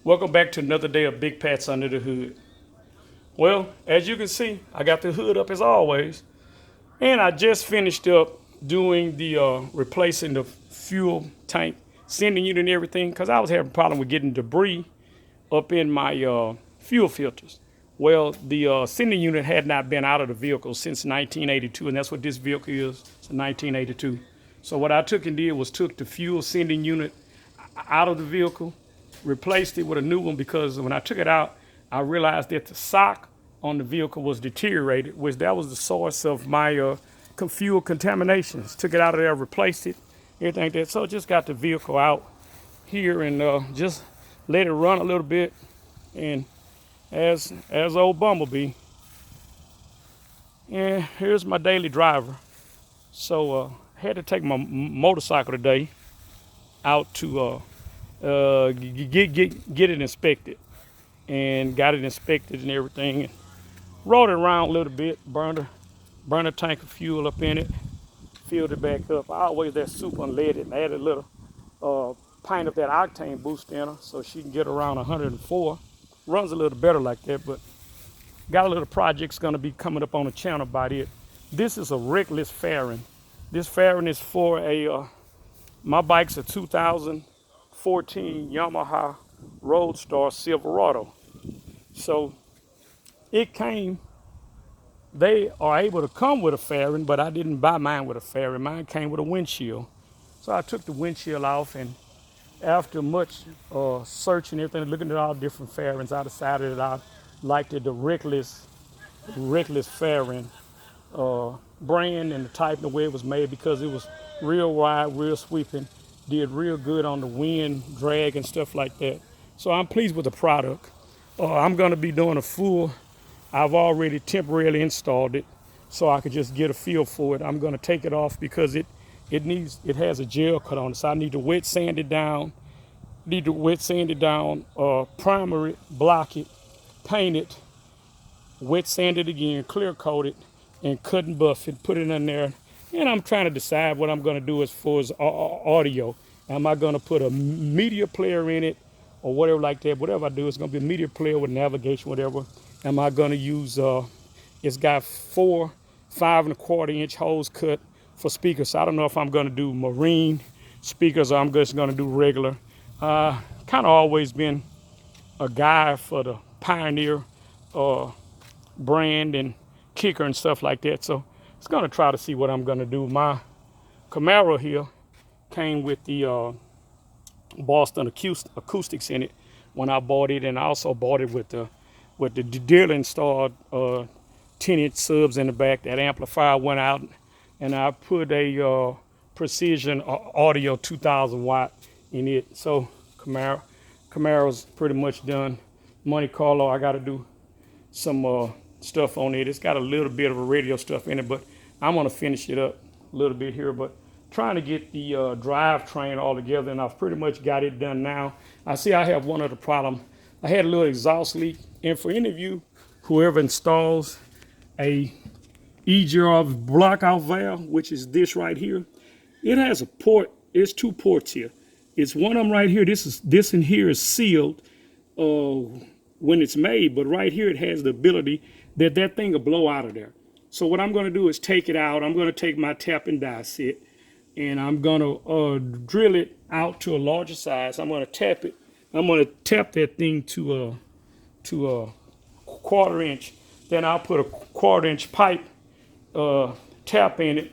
Welcome back to another day of Big Pats Under the Hood. Well, as you can see, I got the hood up as always, and I just finished up doing the replacing the fuel tank, sending unit and everything, because I was having a problem with getting debris up in my fuel filters. Well, the sending unit had not been out of the vehicle since 1982, and that's what this vehicle is, it's a 1982. So what I took and did was took the fuel sending unit out of the vehicle, replaced it with a new one because when I took it out, I realized that the sock on the vehicle was deteriorated, which that was the source of my fuel contaminations. Took it out of there, replaced it, everything like that. So just got the vehicle out here and just let it run a little bit. And as old Bumblebee, and here's my daily driver. So had to take my motorcycle today out to get it inspected, and got it inspected and everything. And rode it around a little bit, burned a tank of fuel up in it, filled it back up. I always that super unleaded and added a little pint of that octane boost in her so she can get around 104. Runs a little better like that, but got a little projects gonna be coming up on the channel about it. This is a reckless fairing. This fairing is for my bike's a 2014 Yamaha Roadstar Silverado. So it came, they are able to come with a fairing, but I didn't buy mine with a fairing. Mine came with a windshield. So I took the windshield off, and after much searching and everything, looking at all different fairings, I decided that I liked the reckless fairing brand and the type and the way it was made, because it was real wide, real sweeping, did real good on the wind, drag, and stuff like that. So I'm pleased with the product. I'm gonna be doing a full, I've already temporarily installed it so I could just get a feel for it. I'm gonna take it off because it has a gel cut on it, so I need to wet sand it down, primer it, block it, paint it, wet sand it again, clear coat it, and cut and buff it, put it in there. And I'm trying to decide what I'm gonna do as far as audio. Am I gonna put a media player in it or whatever like that? Whatever I do, it's gonna be a media player with navigation, whatever. Am I gonna use, it's got 4 5.25-inch holes cut for speakers. So I don't know if I'm gonna do marine speakers or I'm just gonna do regular. Kind of always been a guy for the Pioneer brand and kicker and stuff like that. So it's gonna try to see what I'm gonna do. My Camaro here came with the Boston acoustics in it when I bought it, and I also bought it with the dealer installed 10-inch subs in the back. That amplifier went out, and I put a Precision Audio 2000 watt in it. So Camaro's pretty much done. Monte Carlo, I got to do some stuff on it. It's got a little bit of a radio stuff in it, but I'm gonna finish it up a little bit here. But trying to get the drivetrain all together, and I've pretty much got it done now. I see I have one other problem. I had a little exhaust leak, and for any of you, whoever installs a EGR blockout valve, which is this right here, it has a port. There's 2 ports here. It's one of them right here. This in here is sealed when it's made, but right here it has the ability that thing will blow out of there. So what I'm going to do is take it out. I'm going to take my tap and die set, and I'm going to drill it out to a larger size. I'm going to tap it. I'm going to tap that thing to a 1/4 inch. Then I'll put a 1/4 inch pipe tap in it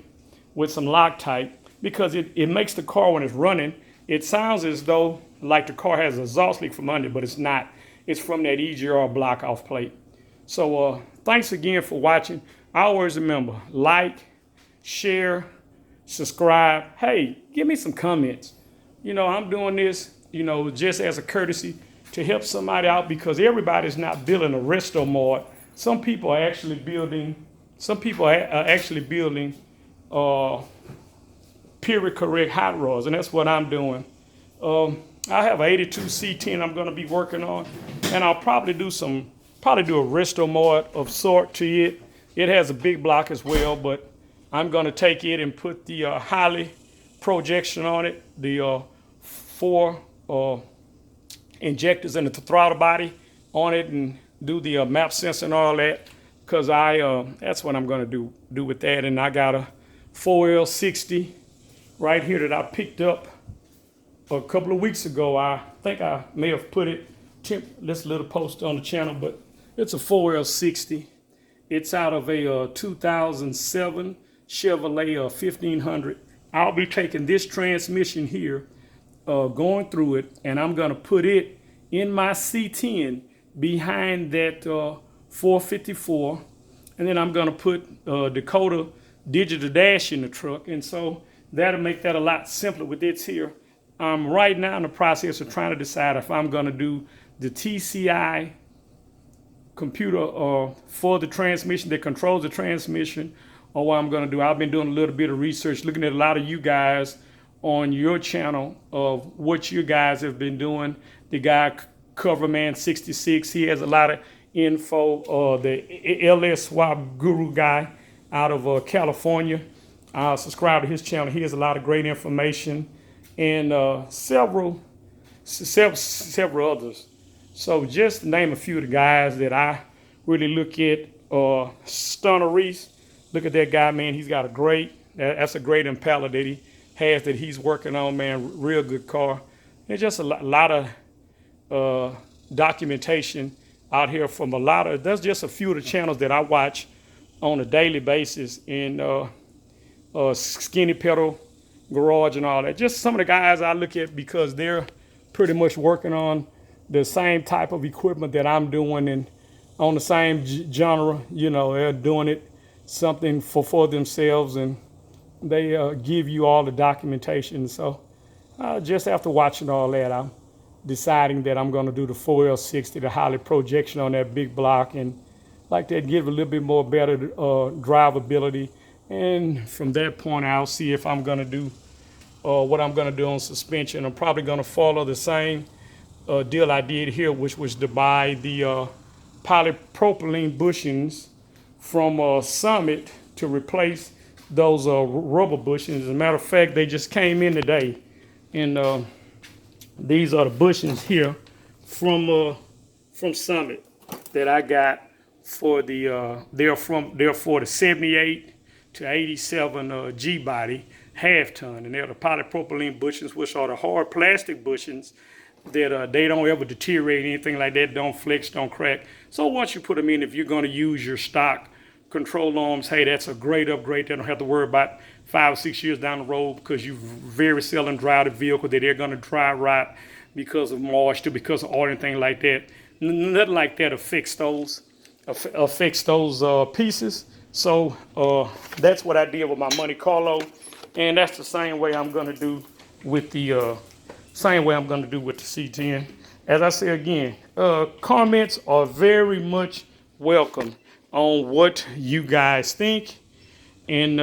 with some Loctite, because it makes the car, when it's running, it sounds as though like the car has an exhaust leak from under, but it's not. It's from that EGR block off plate. So thanks again for watching. I always remember, like, share, subscribe. Hey, give me some comments. You know, I'm doing this, just as a courtesy to help somebody out, because everybody's not building a resto mod. Some people are actually building period correct hot rods, and that's what I'm doing. I have an 82 C10 I'm going to be working on, and I'll probably do a resto mod of sort to it. It has a big block as well, but I'm going to take it and put the highly projection on it, the 4 injectors in the throttle body on it and do the map sensor and all that. Cause that's what I'm gonna do with that. And I got a 4L60 right here that I picked up a couple of weeks ago. I think I may have put it this little post on the channel, but it's a 4L60. It's out of a 2007 Chevrolet 1500. I'll be taking this transmission here, going through it, and I'm gonna put it in my C10 behind that 454, and then I'm gonna put Dakota digital dash in the truck, and so that'll make that a lot simpler with this here. I'm right now in the process of trying to decide if I'm gonna do the TCI computer for the transmission that controls the transmission, or what I'm gonna do. I've been doing a little bit of research, looking at a lot of you guys on your channel of what you guys have been doing. The guy Coverman 66, he has a lot of info. The LSY Guru guy out of California, I subscribe to his channel. He has a lot of great information, and several others. So just to name a few of the guys that I really look at, Stunner Reese. Look at that guy, man. He's got that's a great Impala that he has that he's working on, man. Real good car. There's just a lot of documentation out here from that's just a few of the channels that I watch on a daily basis in Skinny Pedal Garage and all that. Just some of the guys I look at because they're pretty much working on the same type of equipment that I'm doing and on the same genre. You know, they're doing it something for themselves, and they give you all the documentation. So just after watching all that, I'm deciding that I'm going to do the 4L60, the highly projection on that big block, and like that give a little bit more better drivability. And from that point, I'll see if I'm going to do what I'm going to do on suspension. I'm probably going to follow the same deal I did here, which was to buy the polypropylene bushings from Summit to replace those rubber bushings. As a matter of fact, they just came in today, and these are the bushings here from Summit that I got for the they're for the 78 to 87 G body half ton, and they're the polypropylene bushings, which are the hard plastic bushings that they don't ever deteriorate, anything like that, don't flex, don't crack. So once you put them in, if you're going to use your stock control arms, hey, that's a great upgrade. They don't have to worry about 5 or 6 years down the road, because you very seldom drive the vehicle that they're going to dry rot because of moisture, because of oil, anything like that. Nothing like that affects those pieces. So that's what I did with my Monte Carlo, and that's the same way I'm going to do with the C10. As I say again, comments are very much welcome on what you guys think, and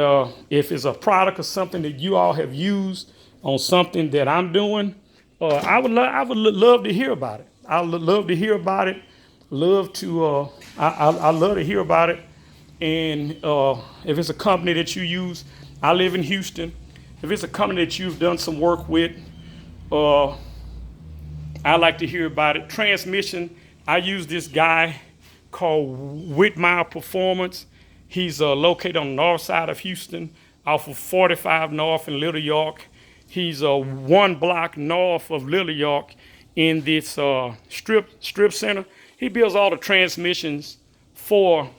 if it's a product or something that you all have used on something that I'm doing, I would love to hear about it. I would love to hear about it. I love to hear about it. And if it's a company that you use, I live in Houston. If it's a company that you've done some work with, I like to hear about it. Transmission, I use this guy called Whitmire Performance. He's located on the north side of Houston, off of 45 North in Little York. He's one block north of Little York in this strip center. He builds all the transmissions for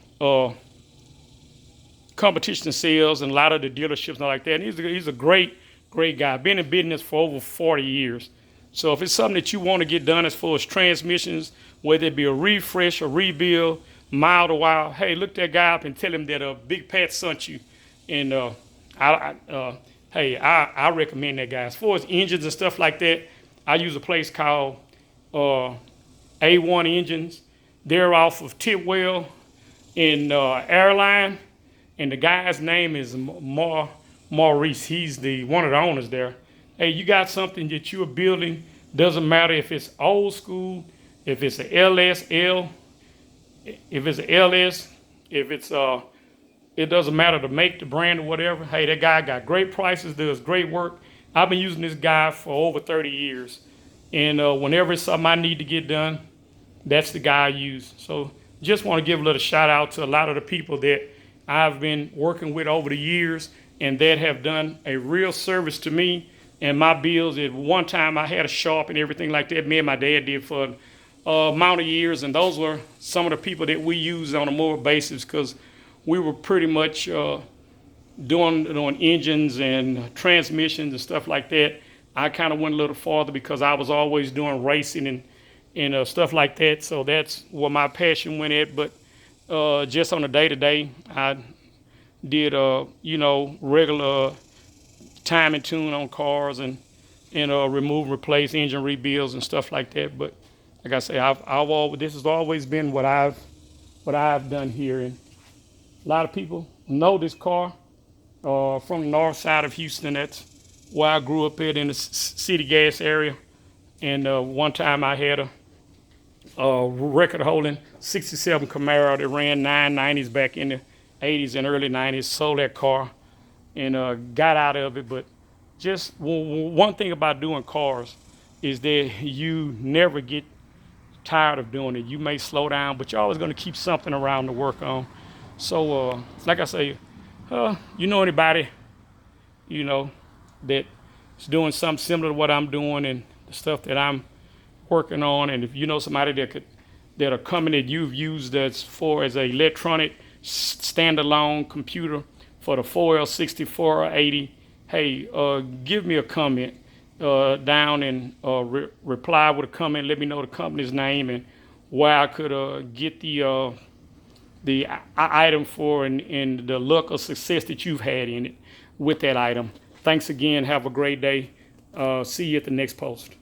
competition sales and a lot of the dealerships and all like that. And he's a great guy. Been in business for over 40 years. So if it's something that you want to get done as far as transmissions, whether it be a refresh, a rebuild, mild or wild, hey, look that guy up and tell him that Big Pat sent you. And I recommend that guy. As far as engines and stuff like that, I use a place called A1 Engines. They're off of Tidwell in Airline, and the guy's name is Maurice. He's one of the owners there. Hey, you got something that you're building, doesn't matter if it's old school, if it's an LSL, if it's an LS, if it's it doesn't matter to make the brand or whatever. Hey, that guy got great prices, does great work. I've been using this guy for over 30 years. And whenever it's something I need to get done, that's the guy I use. So just want to give a little shout out to a lot of the people that I've been working with over the years and that have done a real service to me and my bills. At one time I had a shop and everything like that. Me and my dad did for amount of years, and those were some of the people that we used on a more basis because we were pretty much doing engines and transmissions and stuff like that. I kind of went a little farther because I was always doing racing and stuff like that. So that's where my passion went at. But just on a day to day, I did regular time and tune on cars and remove, replace engine rebuilds and stuff like that. But like I say, this has always been what I've done here. And a lot of people know this car from the north side of Houston. That's where I grew up in the city gas area. And one time I had a record holding 67 Camaro that ran 990s back in the 80s and early 90s. Sold that car and got out of it. But just one thing about doing cars is that you never get tired of doing it. You may slow down, but you're always going to keep something around to work on. So, like I say, you know anybody, that's doing something similar to what I'm doing and the stuff that I'm working on, and if you know somebody that a company that you've used as far as an electronic standalone computer for the 4L64 or 80, hey, give me a comment down and reply with a comment. Let me know the company's name and where I could get the item for and the luck or success that you've had in it with that item. Thanks again. Have a great day. See you at the next post.